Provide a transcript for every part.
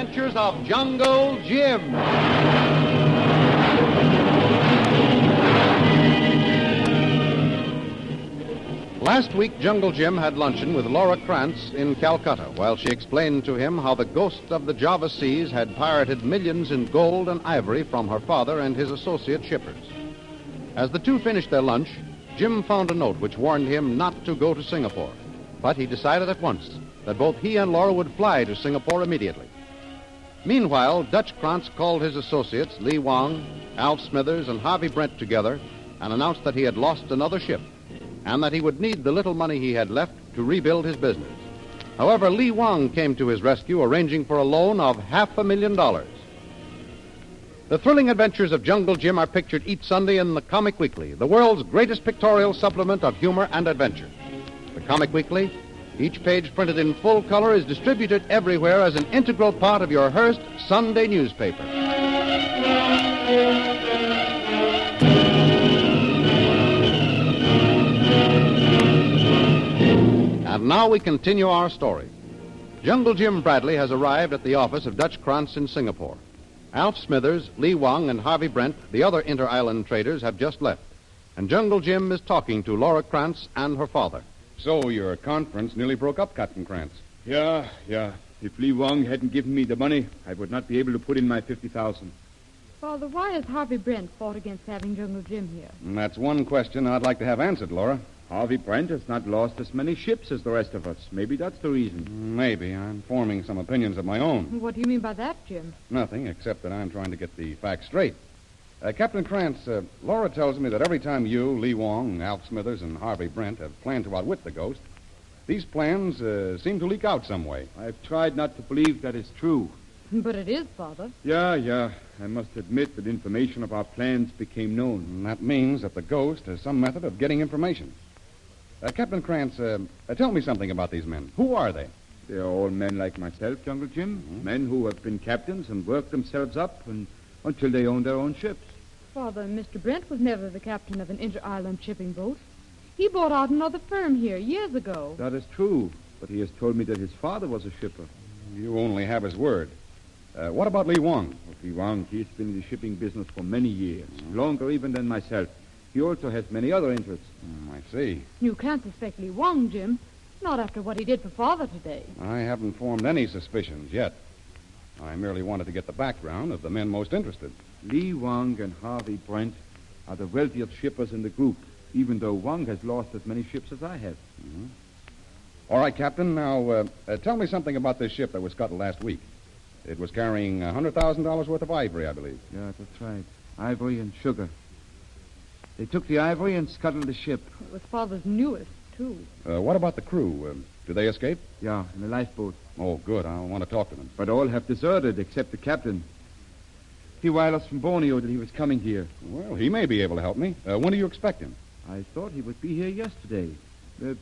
adventures of Jungle Jim. Last week, Jungle Jim had luncheon with Laura Krantz in Calcutta while she explained to him how the ghost of the Java Seas had pirated millions in gold and ivory from her father and his associate shippers. As the two finished their lunch, Jim found a note which warned him not to go to Singapore. But he decided at once that both he and Laura would fly to Singapore immediately. Meanwhile, Dutch Krantz called his associates, Lee Wong, Alf Smithers, and Harvey Brent together and announced that he had lost another ship and that he would need the little money he had left to rebuild his business. However, Lee Wong came to his rescue, arranging for a loan of $500,000. The thrilling adventures of Jungle Jim are pictured each Sunday in the Comic Weekly, the world's greatest pictorial supplement of humor and adventure. The Comic Weekly, each page printed in full color, is distributed everywhere as an integral part of your Hearst Sunday newspaper. And now we continue our story. Jungle Jim Bradley has arrived at the office of Dutch Krantz in Singapore. Alf Smithers, Lee Wong, and Harvey Brent, the other inter-island traders, have just left. And Jungle Jim is talking to Laura Krantz and her father. So your conference nearly broke up, Captain Krantz. Yeah. If Lee Wong hadn't given me the money, I would not be able to put in my $50,000. Father, why has Harvey Brent fought against having Jungle Jim here? And that's one question I'd like to have answered, Laura. Harvey Brent has not lost as many ships as the rest of us. Maybe that's the reason. Maybe. I'm forming some opinions of my own. What do you mean by that, Jim? Nothing, except that I'm trying to get the facts straight. Captain Krantz, Laura tells me that every time you, Lee Wong, Alf Smithers, and Harvey Brent have planned to outwit the ghost, these plans seem to leak out some way. I've tried not to believe that is true. But it is, Father. Yeah. I must admit that information of our plans became known. And that means that the ghost has some method of getting information. Captain Krantz, tell me something about these men. Who are they? They're all men like myself, Jungle Jim. Mm-hmm. Men who have been captains and worked themselves up until they own their own ships. Father, Mr. Brent was never the captain of an inter-island shipping boat. He bought out another firm here years ago. That is true, but he has told me that his father was a shipper. You only have his word. What about Lee Wong? Lee Wong, he's been in the shipping business for many years, longer even than myself. He also has many other interests. I see. You can't suspect Lee Wong, Jim. Not after what he did for Father today. I haven't formed any suspicions yet. I merely wanted to get the background of the men most interested. Lee Wong and Harvey Brent are the wealthiest shippers in the group, even though Wong has lost as many ships as I have. Mm-hmm. All right, Captain. Now, tell me something about this ship that was scuttled last week. It was carrying $100,000 worth of ivory, I believe. Yeah, that's right. Ivory and sugar. They took the ivory and scuttled the ship. It was Father's newest, too. What about the crew? Did they escape? Yeah, in a lifeboat. Oh, good. I want to talk to them. But all have deserted except the captain. He wired us from Borneo that he was coming here. Well, he may be able to help me. When do you expect him? I thought he would be here yesterday.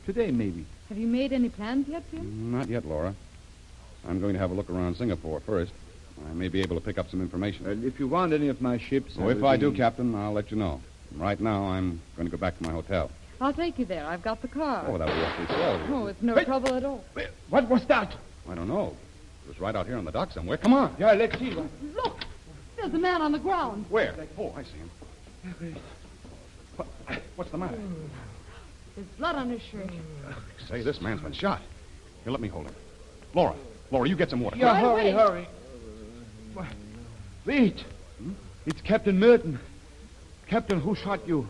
Today, maybe. Have you made any plans yet, Jim? Not yet, Laura. I'm going to have a look around Singapore first. I may be able to pick up some information. If you want any of my ships... If I do, Captain, I'll let you know. Right now, I'm going to go back to my hotel. I'll take you there. I've got the car. Oh, that'll be awfully swell. Oh, it's no trouble at all. What was that? I don't know. It was right out here on the dock somewhere. Come on. Yeah, let's see. Look! There's a man on the ground. Where? Oh, I see him. What's the matter? There's blood on his shirt. Say, this man's been shot. Here, let me hold him. Laura, you get some water. Yeah, Right hurry. Wait. It's Captain Merton. Captain, who shot you?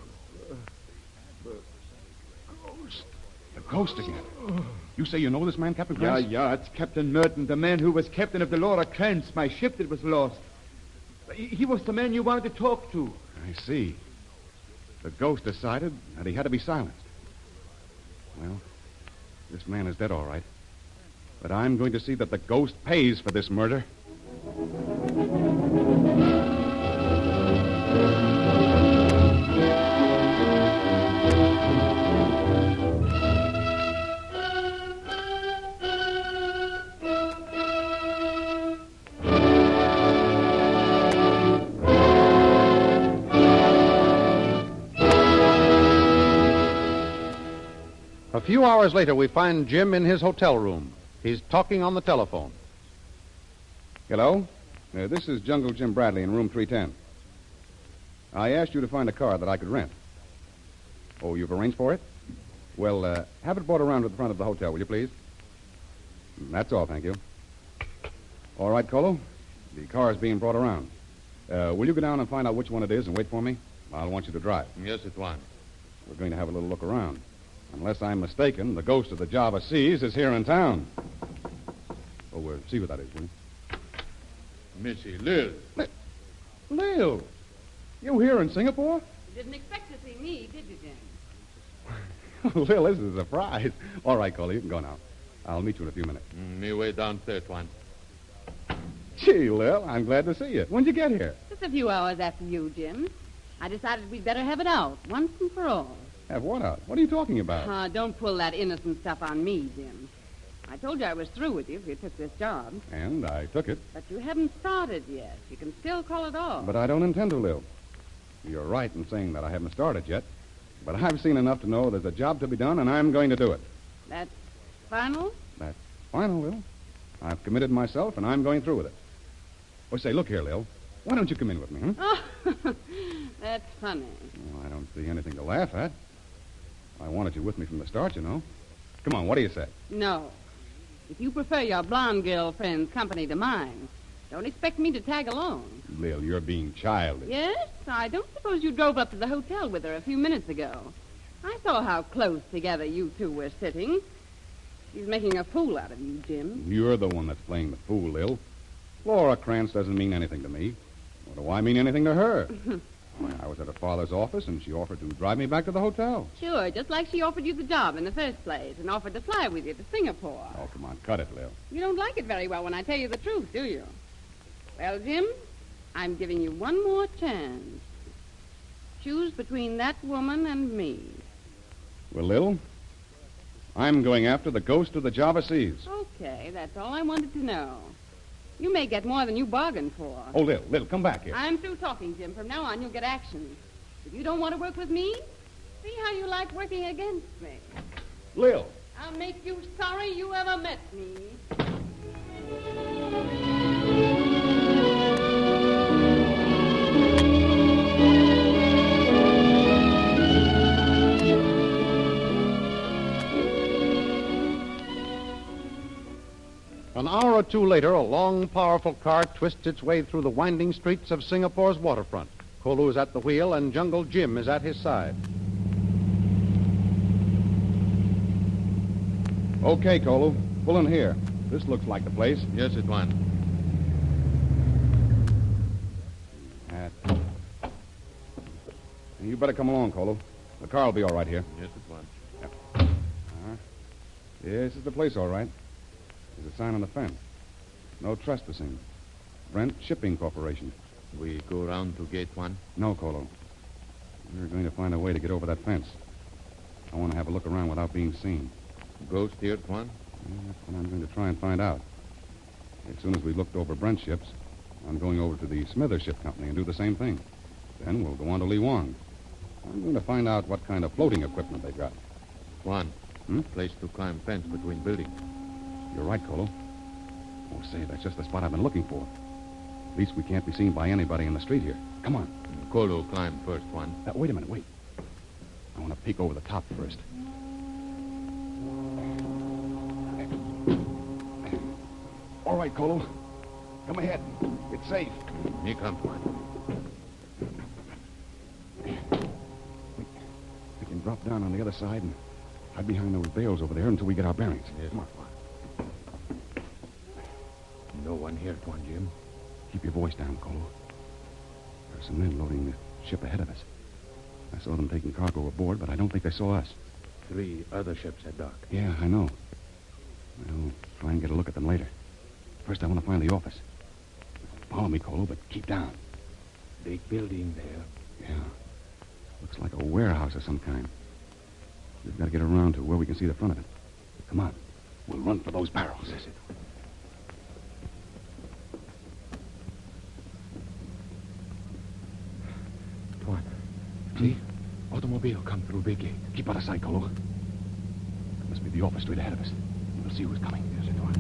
The ghost again. You say you know this man, Captain Krantz? Yeah, it's Captain Merton, the man who was captain of the Laura Krantz, my ship that was lost. He was the man you wanted to talk to. I see. The ghost decided that he had to be silenced. Well, this man is dead, all right. But I'm going to see that the ghost pays for this murder. A few hours later, we find Jim in his hotel room. He's talking on the telephone. Hello? This is Jungle Jim Bradley in room 310. I asked you to find a car that I could rent. Oh, you've arranged for it? Well, have it brought around to the front of the hotel, will you, please? That's all, thank you. All right, Kolu. The car is being brought around. Will you go down and find out which one it is and wait for me? I'll want you to drive. Yes, it was. We're going to have a little look around. Unless I'm mistaken, the ghost of the Java Seas is here in town. Oh, we'll see what that is, will you? Missy Lil. Lil, you here in Singapore? You didn't expect to see me, did you, Jim? Lil, this is a surprise. All right, Kolu, you can go now. I'll meet you in a few minutes. Me way downstairs, Tuan. Gee, Lil, I'm glad to see you. When'd you get here? Just a few hours after you, Jim. I decided we'd better have it out, once and for all. Have what out? What are you talking about? Don't pull that innocent stuff on me, Jim. I told you I was through with you if you took this job. And I took it. But you haven't started yet. You can still call it off. But I don't intend to, Lil. You're right in saying that I haven't started yet. But I've seen enough to know there's a job to be done, and I'm going to do it. That's final? That's final, Lil. I've committed myself, and I'm going through with it. Oh, say, look here, Lil. Why don't you come in with me, huh? Oh, that's funny. Well, I don't see anything to laugh at. I wanted you with me from the start, you know. Come on, what do you say? No. If you prefer your blonde girlfriend's company to mine, don't expect me to tag along. Lil, you're being childish. Yes? I don't suppose you drove up to the hotel with her a few minutes ago. I saw how close together you two were sitting. She's making a fool out of you, Jim. You're the one that's playing the fool, Lil. Laura Krantz doesn't mean anything to me. What do I mean anything to her? Why, I was at her father's office, and she offered to drive me back to the hotel. Sure, just like she offered you the job in the first place and offered to fly with you to Singapore. Oh, come on, cut it, Lil. You don't like it very well when I tell you the truth, do you? Well, Jim, I'm giving you one more chance. Choose between that woman and me. Well, Lil, I'm going after the ghost of the Java Seas. Okay, that's all I wanted to know. You may get more than you bargained for. Oh, Lil, come back here. I'm through talking, Jim. From now on, you'll get action. If you don't want to work with me, see how you like working against me. Lil. I'll make you sorry you ever met me. An hour or two later, a long, powerful car twists its way through the winding streets of Singapore's waterfront. Kolu is at the wheel, and Jungle Jim is at his side. Okay, Kolu. Pull in here. This looks like the place. Yes, it was. You better come along, Kolu. The car will be all right here. Yes, it was. Yes, it's the place, all right. There's a sign on the fence. No trespassing. Brent Shipping Corporation. We go round to gate 1. No, Kolu. We're going to find a way to get over that fence. I want to have a look around without being seen. Ghost here, Tuan? Yeah, that's what I'm going to try and find out. As soon as we've looked over Brent's ships, I'm going over to the Smithers Ship Company and do the same thing. Then we'll go on to Lee Wong. I'm going to find out what kind of floating equipment they've got. Tuan, place to climb fence between buildings. You're right, Kolu. Oh, say, that's just the spot I've been looking for. At least we can't be seen by anybody in the street here. Come on. Kolu climb first, Tuan. Wait a minute, wait. I want to peek over the top first. All right, Kolu. Come ahead. It's safe. Here comes Tuan. We can drop down on the other side and hide behind those bales over there until we get our bearings. Yes. Come on. No one here, Tuan Jim. Keep your voice down, Kolu. There's some men loading the ship ahead of us. I saw them taking cargo aboard, but I don't think they saw us. 3 other ships at dock. Yeah, I know. I'll try and get a look at them later. First, I want to find the office. Follow me, Kolu, but keep down. Big building there. Yeah. Looks like a warehouse of some kind. We've got to get around to where we can see the front of it. Come on. We'll run for those barrels. Yes, it. Tuan, see? Automobile come through big gate. Keep out of sight, Kolu. Must be the office straight ahead of us. We'll see who's coming. Yes, it was.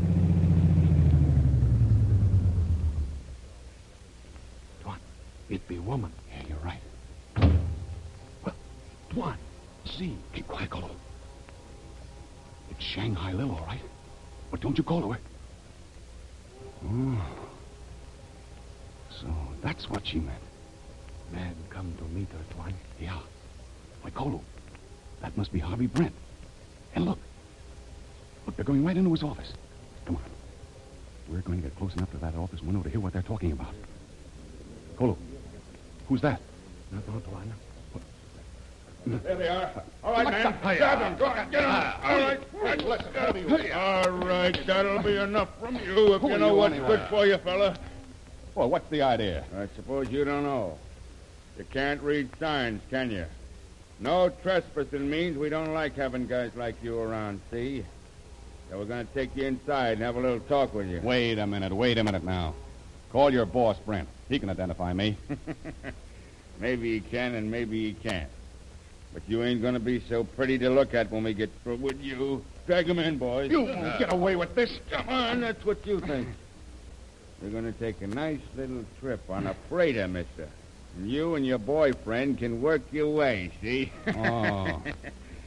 It be woman. Yeah, you're right. Well, Tuan, see. Keep quiet, Kolu. It's Shanghai Lil, all right. But don't you call to her. Oh. So that's what she meant. Man come to meet her, Tuan. Yeah. Why, Kolu, that must be Harvey Brent. And look. Look, they're going right into his office. Come on. We're going to get close enough to that office window to hear what they're talking about. Kolu, who's that? No, Tuan. There they are. All right, man. Grab them. Go on, get them. All right. All right, that'll be enough from you if you know what's good for you, fella. Well, what's the idea? I suppose you don't know. You can't read signs, can you? No trespassing means we don't like having guys like you around, see? So we're going to take you inside and have a little talk with you. Wait a minute now. Call your boss, Brent. He can identify me. Maybe he can and maybe he can't. But you ain't going to be so pretty to look at when we get through with you. Drag him in, boys. You won't get away with this. Come on, that's what you think. We're going to take a nice little trip on a freighter, mister. And you and your boyfriend can work your way, see? Oh,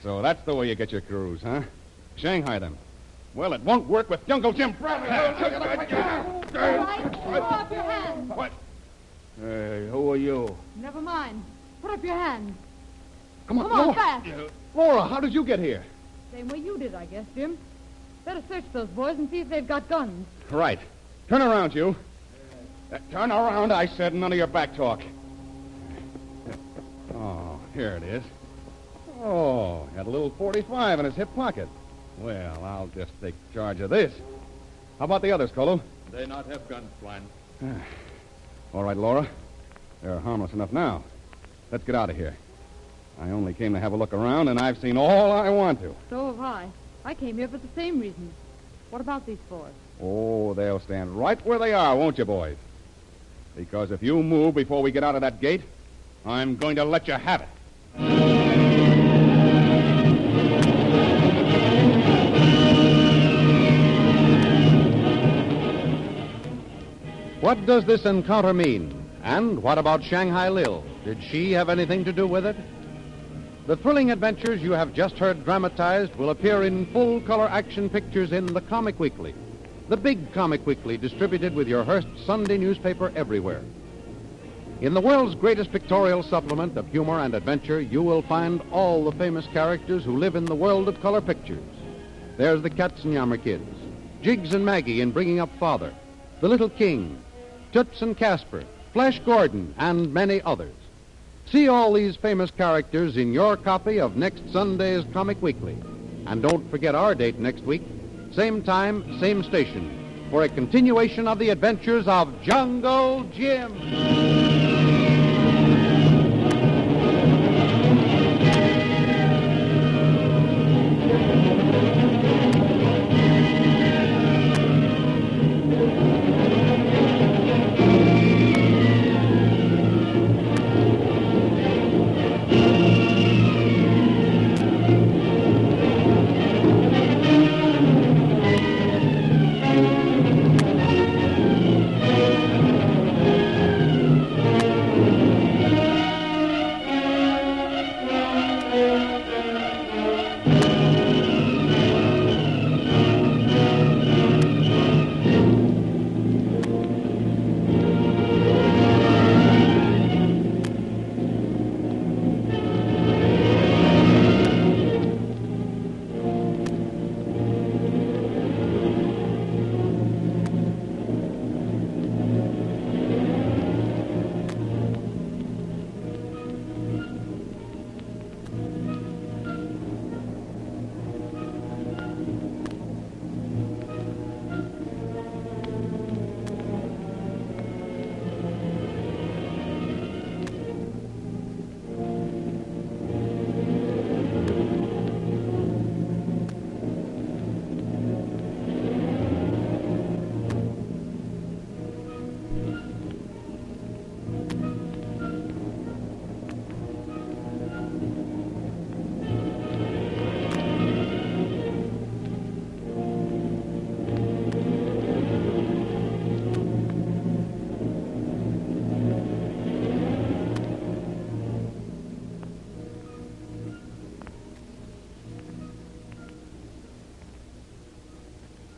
so that's the way you get your cruise, huh? Shanghai them. Well, it won't work with Jungle Jim Bradley. All right, throw up your hands. What? Who are you? Never mind. Put up your hands. Come on, Come on, Laura. fast. Laura, how did you get here? Same way you did, I guess, Jim. Better search those boys and see if they've got guns. Right. Turn around, you. Turn around, I said. None of your back talk. Oh, here it is. Oh, had a little .45 in his hip pocket. Well, I'll just take charge of this. How about the others, Kolu? They not have guns, Flan. All right, Laura. They're harmless enough now. Let's get out of here. I only came to have a look around, and I've seen all I want to. So have I. I came here for the same reason. What about these four? Oh, they'll stand right where they are, won't you, boys? Because if you move before we get out of that gate, I'm going to let you have it. What does this encounter mean? And what about Shanghai Lil? Did she have anything to do with it? The thrilling adventures you have just heard dramatized will appear in full-color action pictures in the Comic Weekly, the big Comic Weekly distributed with your Hearst Sunday newspaper everywhere. In the world's greatest pictorial supplement of humor and adventure, you will find all the famous characters who live in the world of color pictures. There's the Katzenjammer Kids, Jiggs and Maggie in Bringing Up Father, The Little King, Toots and Casper, Flash Gordon, and many others. See all these famous characters in your copy of next Sunday's Comic Weekly. And don't forget our date next week, same time, same station, for a continuation of the adventures of Jungle Jim.